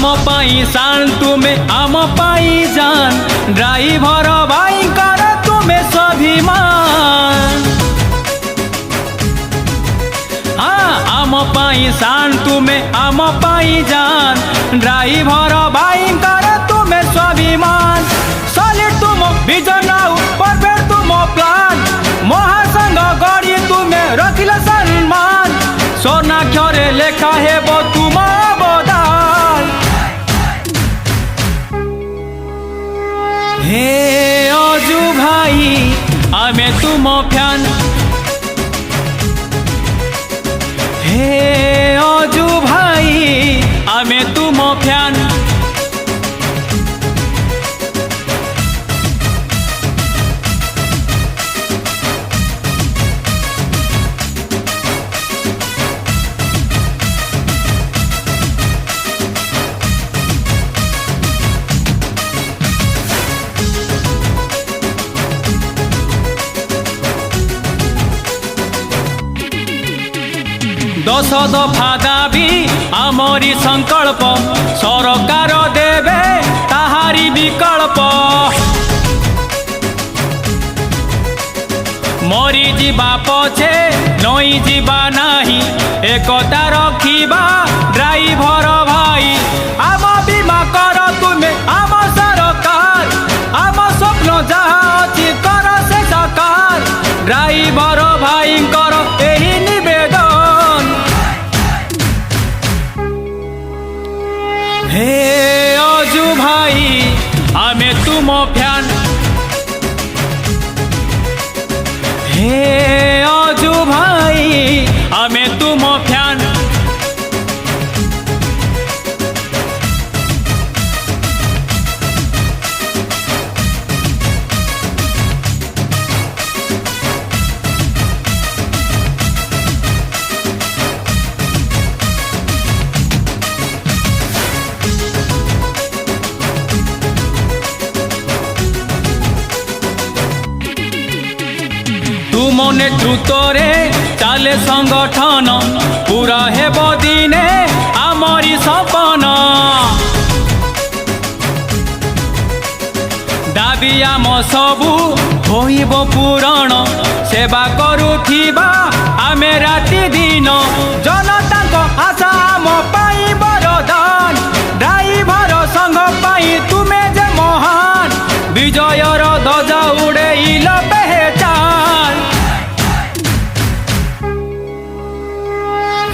आम पाई शान तुमे आम पाई जान ड्राइवर भाई कर तुमे स्वाभिमान। हाँ आम पाई शान तुमे आम पाई जान ड्राइवर भाई कर तुमे स्वाभिमान। सॉलिड तुम विजन परफेक्ट तुम प्लान महासंग गढ़ी तुमे रखिल सम्मान। स्वर्णाक्षरे लेखा हेब तुम अवदान। हे अजु भाई आमे तुम फैन। हे अजु भाई आमे तुम फैन। दश दफा दाबी आमरी संकल्प सरकार देवे ताहारी विकल्प। मरी जीवा पछे नई जीवा नाही एकता रखिबा ड्राइवर भाई। आम बीमा कर तुमे आम सरकार आम स्वप्न जहा अछि कर से साकार। ड्राइवर भाई कर एही निवेदन। हे अजु भाई आमे तुम फैन। हे अजु भाई आमे तुम फैन। तुम नेतृत्वरे चाले संगठन पूरा हेब दिने आमरी सपन। दाबी आम सबू होइब पूरण सेवा करुथिबा आमे राति दिन। जनता को आशा आम पाई वरदान ड्राइवर संघ पाई तुमे जे महान। विजयर ध्वजा उड़ेइल पहचान।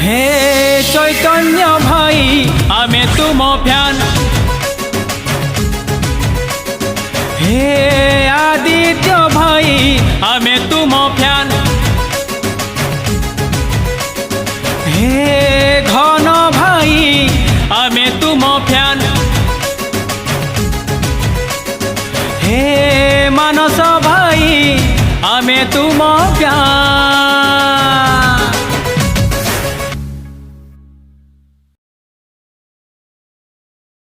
हे चैतन्य भाई आमे तुम फैन। हे आदित्य भाई आमे तुम फैन। हे घन भाई आमे तुम फैन। हे मानस भाई आमे तुम फैन।